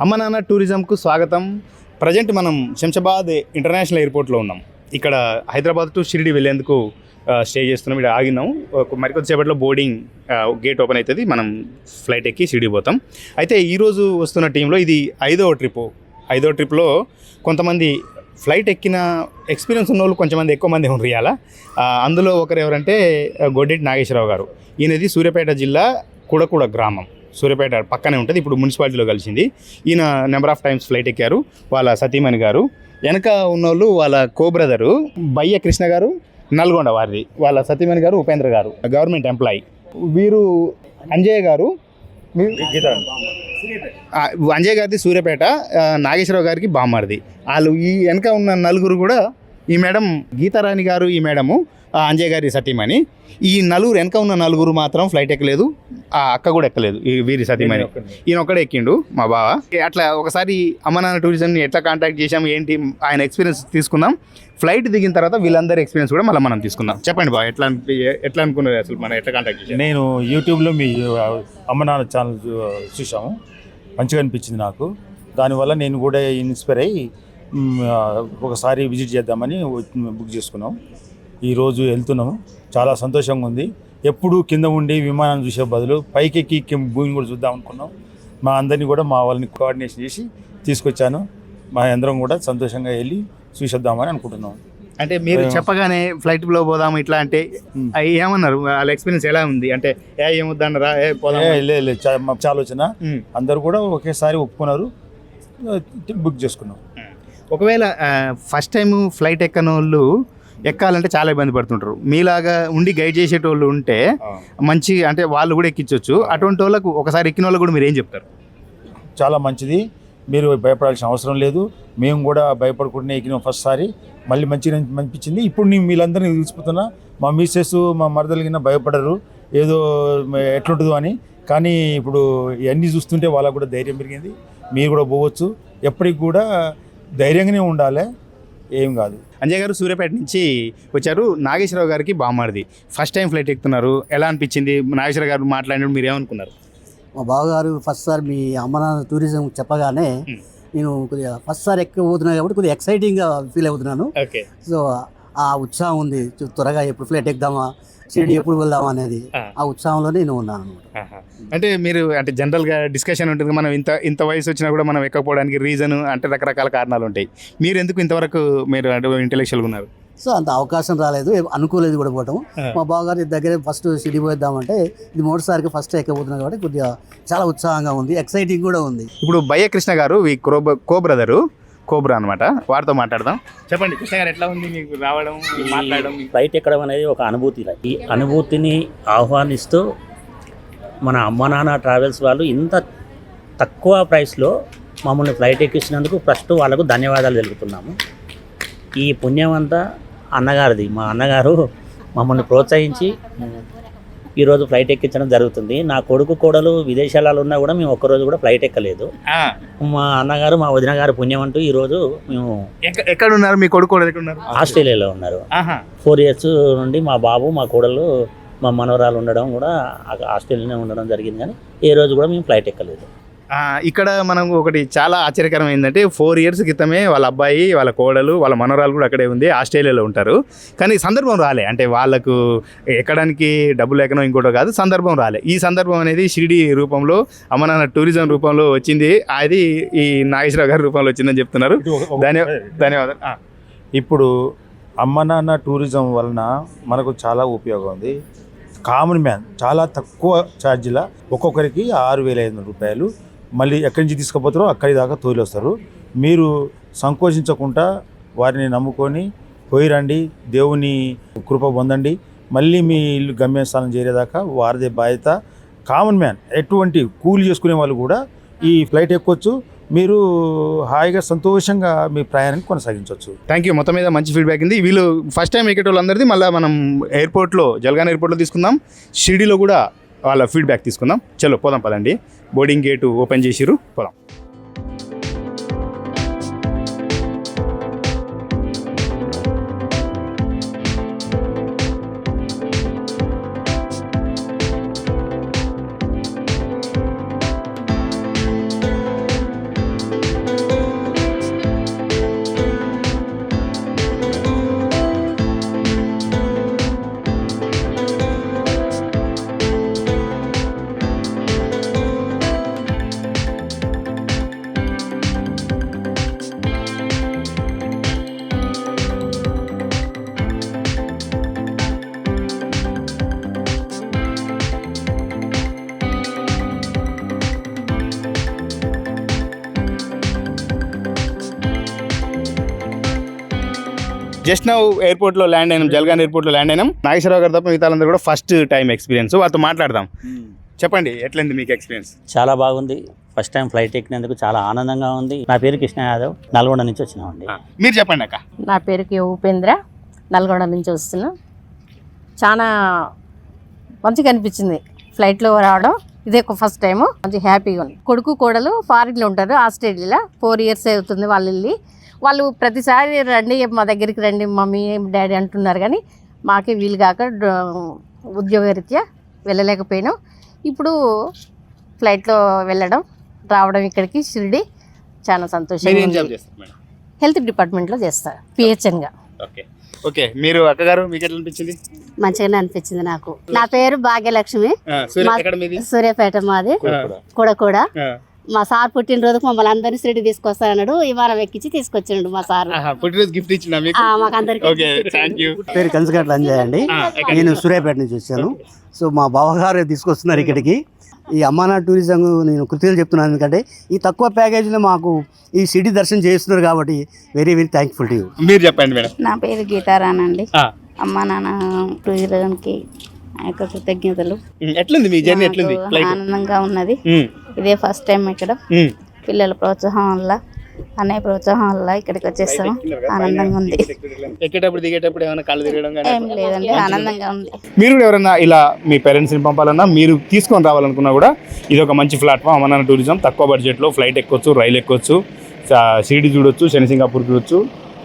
అమ్మ నాన్న టూరిజంకు స్వాగతం. ప్రజెంట్ మనం శంషాబాద్ ఇంటర్నేషనల్ ఎయిర్పోర్ట్లో ఉన్నాం. ఇక్కడ హైదరాబాద్ టు షిరిడి వెళ్ళేందుకు స్టే చేస్తున్నాం. ఇక్కడ ఆగినాం. మరికొద్దిసేపట్లో బోర్డింగ్ గేట్ ఓపెన్ అవుతుంది. మనం ఫ్లైట్ ఎక్కి షిరిడి పోతాం. అయితే ఈరోజు వస్తున్న టీంలో ఇది ఐదో ట్రిప్లో కొంతమంది ఫ్లైట్ ఎక్కిన ఎక్స్పీరియన్స్ ఉన్న వాళ్ళు కొంచెంమంది ఎక్కువ మంది ఉన్నారు ఇవాళ. అందులో ఒకరు ఎవరంటే గొడ్డెటి నాగేశ్వరరావు గారు. ఈయనది సూర్యాపేట జిల్లా కుడకూడ గ్రామం. సూర్యాపేట పక్కనే ఉంటుంది. ఇప్పుడు మున్సిపాలిటీలో కలిసింది. ఈయన నెంబర్ ఆఫ్ టైమ్స్ ఫ్లైట్ ఎక్కారు. వాళ్ళ సతీమణి గారు. వెనక ఉన్నోళ్ళు వాళ్ళ బ్రదరు బయ్య కృష్ణ గారు, నల్గొండ వారిది. వాళ్ళ సతీమణి గారు ఉపేంద్ర గారు, గవర్నమెంట్ ఎంప్లాయీ. వీరు అంజయ్య గారు, అంజయ్ గారిది సూర్యాపేట, నాగేశ్వరరావు గారికి బామ్మారిది. వాళ్ళు ఈ వెనక ఉన్న నలుగురు కూడా, ఈ మేడం గీతారాణి గారు, ఈ మేడము అంజయ్ గారి సతీమణి. ఈ నలుగురు వెనక ఉన్న నలుగురు మాత్రం ఫ్లైట్ ఎక్కలేదు. ఆ అక్క కూడా ఎక్కలేదు, ఈ వీరి సతీమణి. ఈయన ఒక్కడే ఎక్కిండు, మా బావ. అట్లా ఒకసారి అమ్మ నాన్న టూరిజంని ఎట్లా కాంటాక్ట్ చేసాం, ఏంటి ఆయన ఎక్స్పీరియన్స్ తీసుకుందాం. ఫ్లైట్ దిగిన తర్వాత వీళ్ళందరి ఎక్స్పీరియన్స్ కూడా మళ్ళీ మనం తీసుకుందాం. చెప్పండి బావ, ఎట్లా అనుకున్నారు అసలు, మనం ఎట్లా కాంటాక్ట్ చేసాం? నేను యూట్యూబ్లో మీ అమ్మ నాన్న ఛానల్ చూసాము, మంచిగా అనిపించింది నాకు. దానివల్ల నేను కూడా ఇన్స్పైర్ అయ్యి ఒకసారి విజిట్ చేద్దామని బుక్ చేసుకున్నాం. ఈరోజు వెళ్తున్నాము. చాలా సంతోషంగా ఉంది. ఎప్పుడు కింద ఉండి విమానాన్ని చూసే బదులు పైకెక్కి భూమిని కూడా చూద్దాం అనుకున్నాం. మా అందరినీ కూడా మా వాళ్ళని కోఆర్డినేషన్ చేసి తీసుకొచ్చాను. మా అందరం కూడా సంతోషంగా వెళ్ళి చూసేద్దామని అనుకుంటున్నాం. అంటే మీరు చెప్పగానే ఫ్లైట్లో పోదాం ఇట్లా అంటే ఏమన్నారు? వాళ్ళ ఎక్స్పీరియన్స్ ఎలా ఉంది? అంటే ఏమొద్దన్నారా, లేదు మా ఆలోచన. అందరూ కూడా ఒకేసారి ఒప్పుకున్నారు, బుక్ చేసుకున్నాం. ఒకవేళ ఫస్ట్ టైం ఫ్లైట్ ఎక్కని వాళ్ళు ఎక్కాలంటే చాలా ఇబ్బంది పడుతుంటారు. మీలాగా ఉండి గైడ్ చేసేటోళ్ళు ఉంటే మంచి, అంటే వాళ్ళు కూడా ఎక్కించవచ్చు. అటువంటి వాళ్ళకు ఒకసారి ఎక్కిన వాళ్ళకు కూడా మీరు ఏం చెప్తారు? చాలా మంచిది, మీరు భయపడాల్సిన అవసరం లేదు. మేము కూడా భయపడకుండా ఎక్కినాం ఫస్ట్ సారి. మళ్ళీ మంచిగా అనిపించింది. ఇప్పుడు నేను వీళ్ళందరినీ తీసుకుపోతున్నా. మా మిస్సెస్, మా మరదలిగిన భయపడరు ఏదో ఎట్లుంటుందో అని. కానీ ఇప్పుడు ఇవన్నీ చూస్తుంటే వాళ్ళకు కూడా ధైర్యం పెరిగింది. మీరు కూడా పోవచ్చు. ఎప్పటికి కూడా ధైర్యంగానే ఉండాలి, ఏం కాదు. అంజయ్ గారు సూర్యాపేట నుంచి వచ్చారు. నాగేశ్వరరావు గారికి బామ్మారిది. ఫస్ట్ టైం ఫ్లైట్ ఎక్కుతున్నారు, ఎలా అనిపించింది? నాగేశ్వరరావు గారు మాట్లాడినప్పుడు మీరు ఏమనుకున్నారు? మా బావగారు ఫస్ట్ సారి మీ అమ్మ నాన్న టూరిజం చెప్పగానే నేను కొద్దిగా ఫస్ట్ సారి ఎక్కబోతున్నాను కాబట్టి కొద్దిగా ఎక్సైటింగ్గా ఫీల్ అవుతున్నాను. సో ఆ ఉత్సాహం ఉంది. త్వరగా ఎప్పుడు ఫ్లైట్ ఎక్కుదామా, షిరిడి ఎప్పుడు వెళ్దామా అనేది ఆ ఉత్సాహంలోనే నేను ఉన్నాను అనమాట. అంటే మీరు అంటే జనరల్గా డిస్కషన్ ఉంటుంది, మనం ఇంత వయసు వచ్చినా కూడా మనం ఎక్కకపోవడానికి రీజన్ అంటే రకరకాల కారణాలు ఉంటాయి. మీరు ఎందుకు ఇంతవరకు మీరు అంటే ఇంటెలెక్చువల్గా ఉన్నారు? సో అంత అవకాశం రాలేదు, అనుకోలేదు కూడా పోవటం. మా బావగారి దగ్గర ఫస్ట్ షిరిడి పోయిద్దామంటే ఇది మొదటిసారికి ఫస్ట్ ఎక్కబోతున్నాను కాబట్టి కొద్దిగా చాలా ఉత్సాహంగా ఉంది, ఎక్సైటింగ్ కూడా ఉంది. ఇప్పుడు బయ్య కృష్ణ గారు ఈ బ్రదరు కోబ్రా అనమాట, వారితో మాట్లాడదాం. చెప్పండి కృష్ణ గారు, ఎట్లా ఉంది మీకు రావడం, మాట్లాడడం? ఫ్లైట్ ఎక్కడం అనేది ఒక అనుభూతి. ఈ అనుభూతిని ఆహ్వానిస్తూ మన అమ్మ నాన్న ట్రావెల్స్ వాళ్ళు ఇంత తక్కువ ప్రైస్లో మమ్మల్ని ఫ్లైట్ ఎక్కించినందుకు ఫస్ట్ వాళ్ళకు ధన్యవాదాలు తెలుపుతున్నాము. ఈ పుణ్యం అంతా అన్నగారిది. మా అన్నగారు మమ్మల్ని ప్రోత్సహించి ఈరోజు ఫ్లైట్ ఎక్కించడం జరుగుతుంది. నా కొడుకు కోడలు విదేశాలలో ఉన్నా కూడా మేము ఒక్కరోజు కూడా ఫ్లైట్ ఎక్కలేదు. మా అన్నగారు, మా వదిన గారు పుణ్యం అంటూ ఈరోజు మేము ఎక్కడ ఉన్నారు? మీ కొడుకు కోడలు ఎక్కడ ఉన్నారు? ఆస్ట్రేలియాలో ఉన్నారు. 4 years నుండి మా బాబు, మా కోడలు, మా మనవరాలు ఉండడం కూడా ఆస్ట్రేలియానే ఉండడం జరిగింది. కానీ ఏ రోజు కూడా మేము ఫ్లైట్ ఎక్కలేదు. ఇక్కడ మనం ఒకటి చాలా ఆశ్చర్యకరం ఏంటంటే 4 years క్రితమే వాళ్ళ అబ్బాయి, వాళ్ళ కోడలు, వాళ్ళ మనవరాలు కూడా అక్కడే ఉంది, ఆస్ట్రేలియాలో ఉంటారు. కానీ సందర్భం రాలే, అంటే వాళ్ళకు ఎక్కడానికి డబ్బులు లేకనో ఇంకోటో కాదు, సందర్భం రాలే. ఈ సందర్భం అనేది షిరిడి రూపంలో, అమ్మ నాన్న టూరిజం రూపంలో వచ్చింది. అది ఈ నాగేశ్వరరావు గారి రూపంలో వచ్చిందని చెప్తున్నారు. ధన్యవాదాలు. ఇప్పుడు అమ్మ నాన్న టూరిజం వలన మనకు చాలా ఉపయోగం ఉంది. కామన్ మ్యాన్ చాలా తక్కువ ఛార్జీల ఒక్కొక్కరికి 6,500 రూపాయలు. మళ్ళీ ఎక్కడి నుంచి తీసుకుపోతారో అక్కడి దాకా తోలి వస్తారు. మీరు సంకోచించకుండా వారిని నమ్ముకొని పోయి రండి, దేవుని కృప పొందండి. మళ్ళీ మీ ఇల్లు గమ్యస్థానం చేరేదాకా వారిదే బాధ్యత. కామన్ మ్యాన్ ఎటువంటి కూలి చేసుకునే వాళ్ళు కూడా ఈ ఫ్లైట్ ఎక్కొచ్చు. మీరు హాయిగా సంతోషంగా మీ ప్రయాణాన్ని కొనసాగించవచ్చు. Thank you. మొత్తం మీద మంచి ఫీడ్బ్యాక్ ఉంది. వీళ్ళు ఫస్ట్ టైం ఎక్కేటోళ్ళందరిది మళ్ళీ మనం ఎయిర్పోర్ట్లో, జల్గాన్ ఎయిర్పోర్ట్లో తీసుకుందాం. షిరిడీలో కూడా వాళ్ళ ఫీడ్బ్యాక్ తీసుకుందాం. చలో పోదాం పదండి. బోర్డింగ్ గేటు ఓపెన్ చేసిరు, పోదాం. జస్ట్ నౌ ఎయిర్పోర్ట్లో ల్యాండ్ అయినాం, జల్గాన్ ఎయిర్పోర్ట్లో ల్యాండ్ అయినాం. నాగేశ్వరరావు గారు తప్ప మిగతా కూడా ఫస్ట్ టైం ఎక్స్పీరియన్స్, వాళ్ళతో మాట్లాడదాం. చెప్పండి ఎట్లయింది మీకు ఎక్స్పీరియన్స్? చాలా బాగుంది. ఫస్ట్ టైం ఫ్లైట్ ఎక్కినందుకు చాలా ఆనందంగా ఉంది. నా పేరు కృష్ణ యాదవ్, నల్గొండ నుంచి వచ్చినామండి. మీరు చెప్పండి అక్క. నా పేరు కే ఉపేంద్ర, నల్గొండ నుంచి వస్తున్నా. చాలా మంచిగా అనిపించింది ఫ్లైట్లో రావడం. ఇదే ఒక ఫస్ట్ టైము, మంచి హ్యాపీగా ఉంది. కొడుకు కోడలు ఫారిన్లో ఉంటారు, ఆస్ట్రేలియాలో 4 years అవుతుంది వాళ్ళు వెళ్ళి. వాళ్ళు ప్రతిసారి రండి మా దగ్గరికి రండి మమ్మీ డాడీ అంటున్నారు, కానీ మాకే వీలు కాక ఉద్యోగరీత్యా వెళ్ళలేకపోయినాం. ఇప్పుడు ఫ్లైట్లో వెళ్ళడం రావడం ఇక్కడికి షిరిడి చాలా సంతోషంగా మీరు ఏం ఉంది. జాబ్ చేస్తారు మేడం? హెల్త్ డిపార్ట్మెంట్లో చేస్తారు, పిహెచ్ఎన్గా. ఓకే ఓకే, మీరు అక్కగారు మీకు ఎట్లా అనిపించింది? మంచిగానే అనిపించింది నాకు. నా పేరు భాగ్యలక్ష్మి, ఎక్కడ మీది? సూర్యాపేట మాది. కూడా మా సార్ పుట్టినరోజుకు మమ్మల్ని అందరినీ షిరిడి తీసుకొస్తానన్నాడు. విమానం ఎక్కించి తీసుకొచ్చిండు మా సార్. పుట్టినరోజు గిఫ్ట్ ఇచ్చిన మీకు? మాకు అందరికి ఓకే, థ్యాంక్ యూ. పేరు కంచగట్ల అంజయ్ అండి. నేను సూర్యాపేట నుంచి వచ్చాను. సో మా బావగారు తీసుకొస్తున్నారు ఇక్కడికి. ఈ అమ్మానా టూరిజం నేను కృతజ్ఞతలు చెప్తున్నాను, ఎందుకంటే ఈ తక్కువ ప్యాకేజీలో మాకు ఈ సిటీ దర్శనం చేస్తున్నారు కాబట్టి very very thankful to you. మీరు చెప్పండి మేడం. నా పేరు గీతారాణి అండి. అమ్మ నాన్న టూరిజంకి ఆ యొక్క కృతజ్ఞతలు. ఎట్లుంది మీ జర్నీ? ఎట్లుంది నాకు ఫ్లైట్? ఆనందంగా ఉన్నది. ఇదే ఫస్ట్ టైం ఇక్కడ. పిల్లల ప్రోత్సాహం వల్ల, అన్నయ్య ప్రోత్సాహం వల్ల ఇక్కడికి వచ్చేస్తాం. ఆనందంగా ఉంది. ఎక్కేటప్పుడు దిగేటప్పుడు ఏమైనా కాళ్ళు తిరగడం కానీ? ఏం లేదండి, ఆనందంగా ఉంది. మీరు కూడా ఎవరైనా ఇలా మీ పేరెంట్స్ని పంపాలన్నా, మీరు తీసుకొని రావాలనుకున్నా కూడా ఇది ఒక మంచి ప్లాట్ఫామ్. అమరనాథ టూరిజం తక్కువ బడ్జెట్లో ఫ్లైట్ ఎక్కొచ్చు, రైలు ఎక్కొచ్చు, షిరిడి చూడొచ్చు, శని సింగాపూర్ చూడొచ్చు,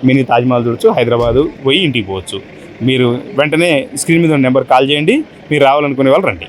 మినీ తాజ్మహల్ చూడొచ్చు, హైదరాబాదు పోయి ఇంటికి పోవచ్చు. మీరు వెంటనే స్క్రీన్ మీద ఉన్న నెంబర్ కాల్ చేయండి, మీరు రావాలనుకునే వాళ్ళు రండి.